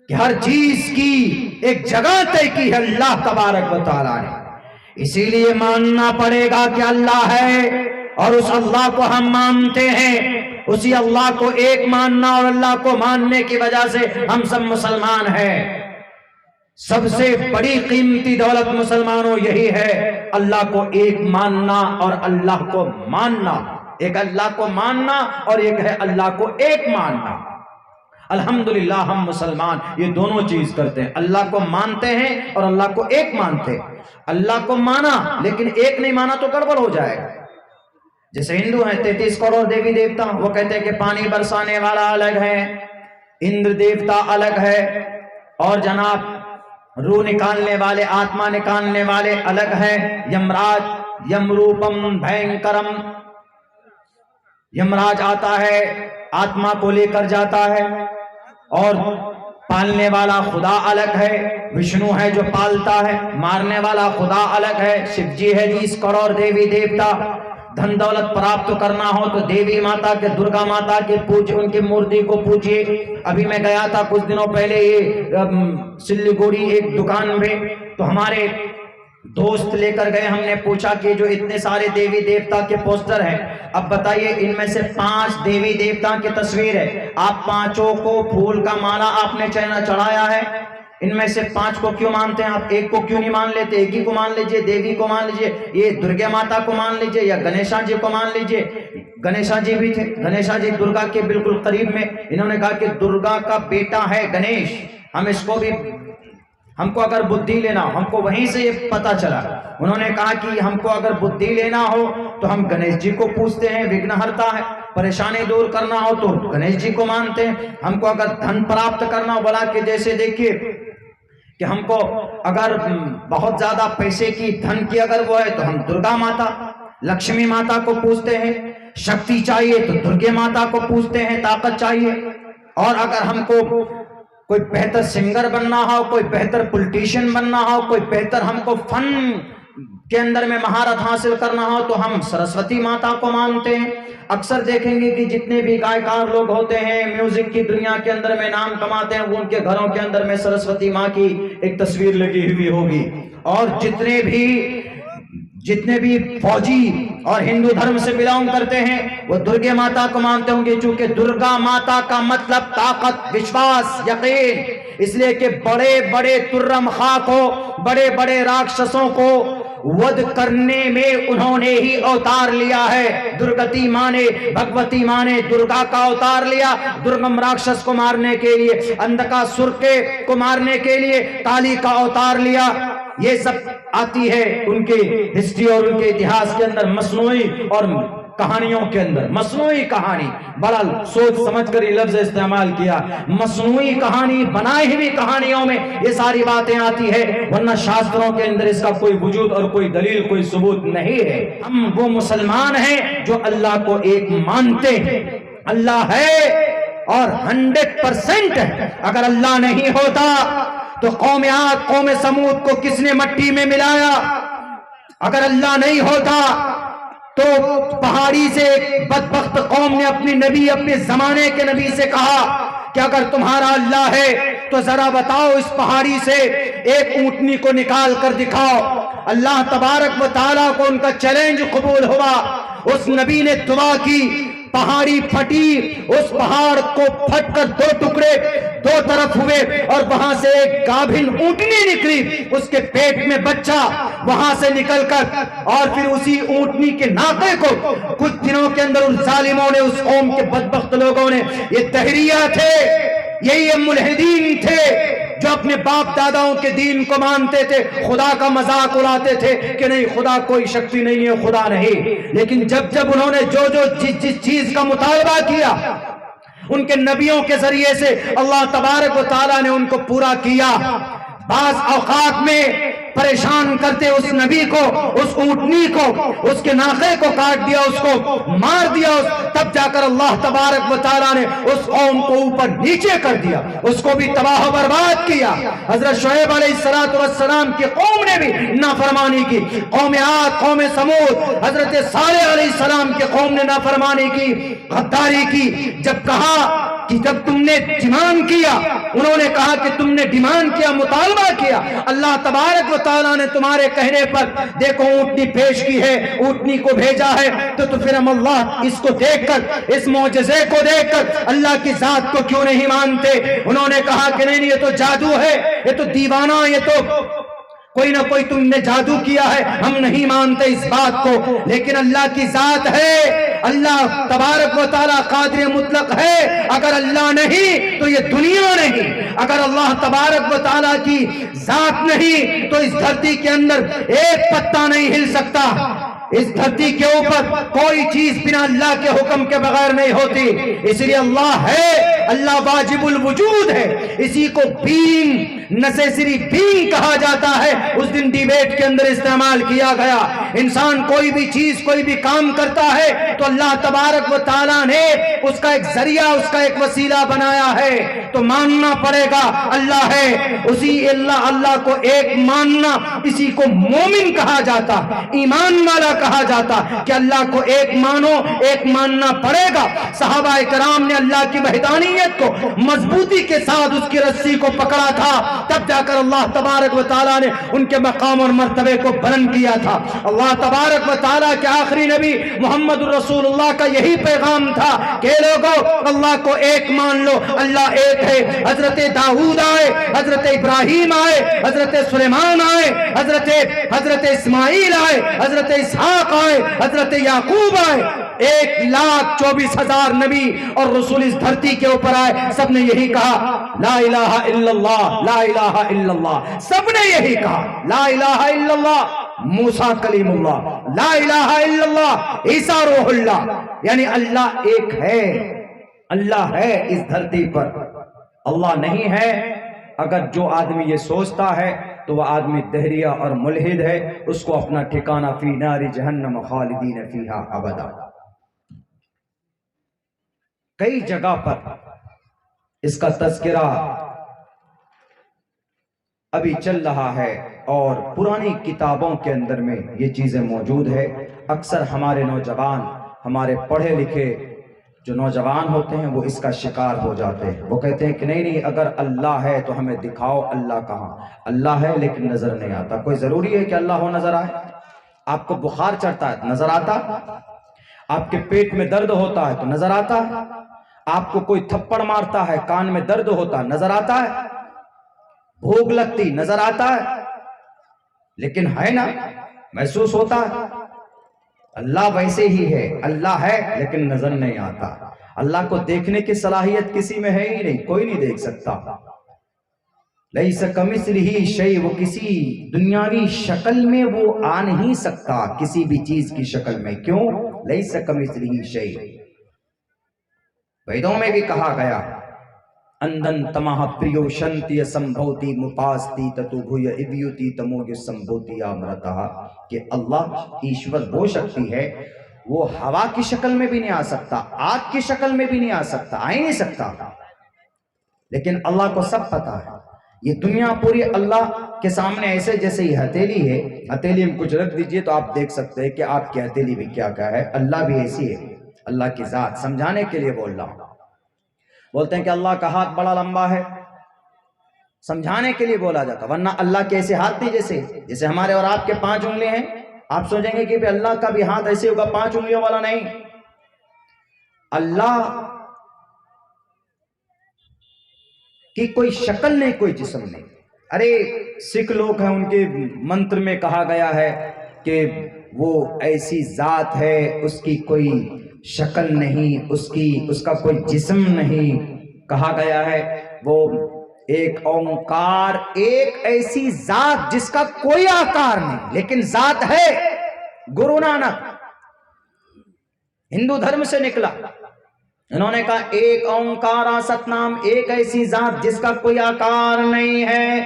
کہ ہر چیز کی ایک جگہ طے کی ہے اللہ تبارک و تعالیٰ نے، اسی لیے ماننا پڑے گا کہ اللہ ہے اور اس اللہ کو ہم مانتے ہیں، اسی اللہ کو ایک ماننا، اور اللہ کو ماننے کی وجہ سے ہم سب مسلمان ہیں۔ سب سے بڑی قیمتی دولت مسلمانوں یہی ہے، اللہ کو ایک ماننا اور اللہ کو ماننا، ایک اللہ کو ماننا اور ایک ہے اللہ کو ایک ماننا۔ الحمدللہ ہم مسلمان یہ دونوں چیز کرتے ہیں، اللہ کو مانتے ہیں اور اللہ کو ایک مانتے ہیں۔ اللہ کو مانا لیکن ایک نہیں مانا تو گڑبڑ ہو جائے گا۔ جیسے ہندو ہیں 33 کروڑ دیوی دیوتا، وہ کہتے ہیں کہ پانی برسانے والا الگ ہے، اندر دیوتا الگ ہے، اور جناب روح نکالنے والے، آتما نکالنے والے الگ ہیں، یمراج یمروپم بھینکرم، یمراج آتا ہے آتما کو لے کر جاتا ہے، اور پالنے والا خدا الگ ہے، وشنو ہے جو پالتا ہے، مارنے والا خدا الگ ہے، شیو جی ہے 30 کروڑ دیوی دیوتا۔ دھن دولت پراپت کرنا ہو تو دیوی ماتا کے، درگا ماتا کے پوجے، ان کی مورتی کو پوجیے۔ ابھی میں گیا تھا کچھ دنوں پہلے یہ سلیگوڑی ایک دکان میں، تو ہمارے دوست لے کر گئے، ہم نے پوچھا کہ جو اتنے سارے دیوی دیوتا کے پوسٹر ہیں، اب بتائیے ان میں سے 5 دیوی دیوتا کی تصویر ہے، آپ 5 کو پھول کا مالا آپ نے چڑھایا ہے، ان میں سے 5 کو کیوں مانتے ہیں آپ؟ ایک کو کیوں نہیں مان لیتے؟ ایک ہی کو مان لیجئے، دیوی کو مان لیجئے، یہ درگا ماتا کو مان لیجئے، یا گنیشا جی کو مان لیجئے۔ گنیشا جی بھی تھے، گنیشا جی درگا کے بالکل قریب میں، انہوں نے کہا کہ درگا کا بیٹا ہے گنیش، ہم اس کو بھی، ہم کو اگر بدھی لینا، ہم کو وہیں سے یہ پتا چلا، انہوں نے کہا کہ ہم کو اگر بدھی لینا ہو تو ہم گنیش جی کو پوچھتے ہیں، وگن ہرتا ہے، پریشانی دور کرنا ہو تو گنیش جی کو مانتے ہیں، ہم کو اگر دھن پراپت کرنا ہو، بلا کہ جیسے دیکھیے کہ ہم کو اگر بہت زیادہ پیسے کی، دھن کی اگر وہ ہے تو ہم درگا ماتا، لکشمی ماتا کو پوچھتے ہیں، شکتی چاہیے تو درگا ماتا کو پوچھتے ہیں، طاقت چاہیے، اور اگر ہم کو کوئی بہتر سنگر بننا ہو، کوئی بہتر پولیٹیشین بننا ہو، کوئی بہتر ہم کو فن کے اندر میں مہارت حاصل کرنا ہو تو ہم سرسوتی ماتا کو مانتے ہیں۔ اکثر دیکھیں گے کہ جتنے بھی گائیکار لوگ ہوتے ہیں، میوزک کی دنیا کے اندر میں نام کماتے ہیں، وہ ان کے گھروں کے اندر میں سرسوتی ماں کی ایک تصویر لگی ہوئی ہوگی، اور جتنے بھی فوجی اور ہندو دھرم سے بلانگ کرتے ہیں وہ درگا ماتا کو مانتے ہوں گے، چونکہ درگا ماتا کا مطلب طاقت، وشواس، یقین، اس لیے کہ بڑے بڑے ترم خاں کو، بڑے بڑے راکشسوں کو ود کرنے میں انہوں نے ہی اوتار لیا ہے۔ درگتی ماں نے، بھگوتی ماں نے درگا کا اوتار لیا، درگم راکشس کو مارنے کے لیے، اندھکا سرکے کو مارنے کے لیے کالی کا اوتار لیا۔ یہ سب آتی ہے ان کے ہسٹری اور ان کے اتہاس کے اندر، مصنوعی اور کہانیوں کے اندر۔ مصنوعی کہانی، بڑا سوچ سمجھ کر یہ لفظ استعمال کیا، مصنوعی کہانی، بنائی ہوئی کہانیوں میں یہ ساری باتیں آتی ہے، ورنہ شاستروں کے اندر اس کا کوئی وجود اور کوئی دلیل، کوئی ثبوت نہیں ہے۔ ہم وہ مسلمان ہیں جو اللہ کو ایک مانتے ہیں، اللہ ہے اور 100% ہے۔ اگر اللہ نہیں ہوتا تو قوم عاد، قوم سمود کو کس نے مٹی میں ملایا؟ اگر اللہ نہیں ہوتا تو پہاڑی سے ایک بدبخت قوم نے اپنی نبی، اپنے زمانے کے نبی سے کہا کہ اگر تمہارا اللہ ہے تو ذرا بتاؤ اس پہاڑی سے ایک اونٹنی کو نکال کر دکھاؤ۔ اللہ تبارک و تعالیٰ کو ان کا چیلنج قبول ہوا، اس نبی نے دعا کی، پہاڑی پھٹی، اس پہاڑ کو پھٹ کر 2 ٹکڑے 2 طرف ہوئے، اور وہاں سے ایک گابھن اونٹنی نکلی، اس کے پیٹ میں بچہ وہاں سے نکل کر، اور پھر اسی اونٹنی کے ناقے کو کچھ دنوں کے اندر ان ظالموں نے، اس قوم کے بدبخت لوگوں نے، یہ دہریہ تھے، یہی ملحدین تھے جو اپنے باپ داداؤں کے دین کو مانتے تھے، خدا کا مذاق اڑاتے تھے کہ نہیں خدا کوئی شکتی نہیں ہے، خدا نہیں۔ لیکن جب انہوں نے جس چیز کا مطالبہ کیا، ان کے نبیوں کے ذریعے سے اللہ تبارک و تعالیٰ نے ان کو پورا کیا۔ بعض اوقات میں پریشان کرتے اس نبی کو، اس اونٹنی کو، اس کے ناقے کو کاٹ دیا، اس کو مار دیا، تب جا کر اللہ تبارک و تعالیٰ نے اس قوم کو اوپر نیچے کر دیا، اس کو بھی تباہ و برباد کیا۔ حضرت شعیب علیہ السلام کی قوم نے بھی نافرمانی کی، قوم عاد، قوم سمود، حضرت صالح علیہ السلام کی قوم نے نافرمانی کی، غداری کی۔ جب کہا کہ جب تم نے ڈیمانڈ کیا، انہوں نے کہا کہ تم نے ڈیمانڈ کیا، مطالبہ کیا، اللہ تبارک و تعالیٰ نے تمہارے کہنے پر دیکھو اونٹنی پیش کی ہے، اونٹنی کو بھیجا ہے، تو پھر ہم اللہ اس کو دیکھ کر، اس معجزے کو دیکھ کر اللہ کی ذات کو کیوں نہیں مانتے؟ انہوں نے کہا کہ نہیں، یہ تو جادو ہے، یہ تو دیوانہ، یہ تو کوئی نہ کوئی تم نے جادو کیا ہے، ہم نہیں مانتے اس بات کو۔ لیکن اللہ کی ذات ہے، اللہ تبارک و تعالیٰ قادر مطلق ہے۔ اگر اللہ نہیں تو یہ دنیا نہیں، اگر اللہ تبارک و تعالیٰ کی ذات نہیں تو اس دھرتی کے اندر ایک پتا نہیں ہل سکتا۔ اس دھرتی کے اوپر کوئی چیز بنا اللہ کے حکم کے بغیر نہیں ہوتی۔ اس لیے اللہ ہے، اللہ واجب الوجود ہے، اسی کو بینگ، نیسیسری بینگ کہا جاتا ہے۔ اس دن ڈیبیٹ کے اندر استعمال کیا گیا، انسان کوئی بھی چیز، کوئی بھی کام کرتا ہے تو اللہ تبارک و تعالیٰ نے اس کا ایک ذریعہ، اس کا ایک وسیلہ بنایا ہے، تو ماننا پڑے گا اللہ ہے، اسی اللہ کو ایک ماننا، اسی کو مومن کہا جاتا، ایمان والا کہا جاتا کہ اللہ کو ایک مانو، ایک ماننا پڑے گا۔ صحابہ کرام نے اللہ کی وحدانیت کو مضبوطی کے ساتھ اس کی رسی کو پکڑا تھا، تب جا کر اللہ تبارک و تعالیٰ نے ان کے مقام اور مرتبے کو بلند کیا تھا۔ اللہ تبارک و تعالیٰ کے آخری نبی محمد الرسول اللہ کا یہی پیغام تھا کہ لوگوں اللہ کو ایک مان لو، اللہ ایک ہے۔ حضرت داؤد آئے، حضرت ابراہیم آئے، حضرت سلیمان آئے، حضرت اسماعیل آئے، حضرت اسحاق آئے، حضرت یعقوب آئے، 1,24,000 نبی اور رسول اس دھرتی کے اوپر آئے، سب نے یہی کہا لا الہ الا اللہ، لا الہ الا اللہ، سب نے یہی کہا لا الہ الا اللہ۔ موسیٰ کلیم اللہ، لا الہ الا اللہ، عیسیٰ روح اللہ، یعنی اللہ ایک ہے، اللہ ہے اس دھرتی پر، اللہ نہیں ہے۔ اگر جو آدمی یہ سوچتا ہے تو وہ آدمی دہریہ اور ملحد ہے، اس کو اپنا ٹھکانہ فی نار جہنم خالدین فیہا ابدا۔ کئی جگہ پر اس کا تذکرہ ابھی چل رہا ہے اور پرانی کتابوں کے اندر میں یہ چیزیں موجود ہے۔ اکثر ہمارے نوجوان، ہمارے پڑھے لکھے جو نوجوان ہوتے ہیں وہ اس کا شکار ہو جاتے ہیں، وہ کہتے ہیں کہ نہیں، اگر اللہ ہے تو ہمیں دکھاؤ اللہ کہاں، اللہ ہے لیکن نظر نہیں آتا۔ کوئی ضروری ہے کہ اللہ ہو نظر آئے؟ آپ کو بخار چڑھتا ہے نظر آتا، آپ کے پیٹ میں درد ہوتا ہے تو نظر آتا ہے، آپ کو کوئی تھپڑ مارتا ہے، کان میں درد ہوتا نظر آتا ہے، بھوک لگتی نظر آتا ہے، لیکن ہے نا، محسوس ہوتا ہے۔ اللہ ویسے ہی ہے، اللہ ہے لیکن نظر نہیں آتا۔ اللہ کو دیکھنے کی صلاحیت کسی میں ہے ہی نہیں، کوئی نہیں دیکھ سکتا۔ لیس کمثلہ شیء، وہ کسی دنیاوی شکل میں وہ آ نہیں سکتا، کسی بھی چیز کی شکل میں۔ کیوں؟ لیس کمثلہ شیء۔ ویدوں میں بھی کہا گیا اندن تمہ پریو شنتی سمبھوتی مپاستی تتو بھوی ابیوتی تموگ سمبھوتی آمرتہ، کہ اللہ ایشور وہ شکتی ہے، وہ ہوا کی شکل میں بھی نہیں آ سکتا، آگ کی شکل میں بھی نہیں آ سکتا، آ ہی نہیں سکتا، لیکن اللہ کو سب پتا ہے۔ یہ دنیا پوری اللہ کے سامنے ایسے جیسے یہ ہتھیلی ہے، ہتھیلی میں کچھ رکھ دیجئے تو آپ دیکھ سکتے ہیں کہ آپ کی ہتھیلی بھی کیا کیا ہے۔ اللہ بھی ایسی ہے، اللہ کی ذات سمجھانے کے لیے بول رہا ہوں۔ بولتے ہیں کہ اللہ کا ہاتھ بڑا لمبا ہے، سمجھانے کے لیے بولا جاتا، ورنہ اللہ کے ایسے ہاتھ نہیں جیسے ہمارے اور آپ کے 5 انگلیاں ہیں۔ آپ سوچیں گے کہ اللہ کا بھی ہاتھ ایسے ہوگا 5 انگلیوں والا، نہیں۔ اللہ کی کوئی شکل نہیں، کوئی جسم نہیں۔ ارے سکھ لوگ ہیں، ان کے منتر میں کہا گیا ہے کہ وہ ایسی ذات ہے، اس کی کوئی شکل نہیں، اس کا کوئی جسم نہیں۔ کہا گیا ہے وہ ایک اومکار، ایک ایسی ذات جس کا کوئی آکار نہیں لیکن ذات ہے۔ گرو نانک ہندو دھرم سے نکلا، انہوں نے کہا ایک اومکارا ستنام، ایک ایسی ذات جس کا کوئی آکار نہیں ہے،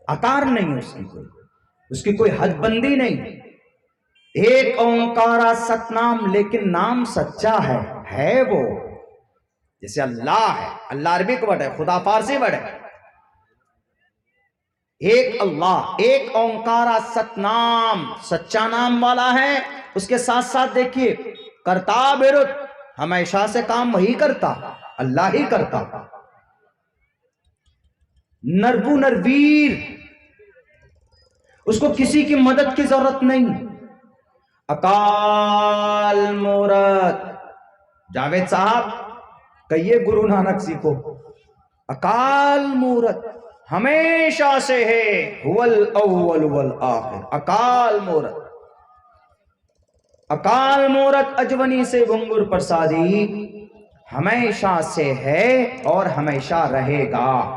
آکار نہیں اس کی کوئی حد بندی نہیں۔ ایک اومکارا ستنام، لیکن نام سچا ہے وہ، جیسے اللہ ہے، اللہ عربی کا ورڈ ہے، خدا فارسی ورڈ ہے۔ ایک اللہ، ایک اومکارا ستنام، سچا نام والا ہے۔ اس کے ساتھ ساتھ دیکھیے کرتا برت، ہمیشہ سے کام وہی کرتا، اللہ ہی کرتا. نربو نرویر، اس کو کسی کی مدد کی ضرورت نہیں. اکال مورت، جاوید صاحب کہیے گرو نانک جی کو، اکال مورت ہمیشہ سے ہے، هو الاول والآخر. اکال مورت، اکال مورت اجونی سے گنگور پرسادی ہمیشہ سے ہے اور ہمیشہ رہے گا.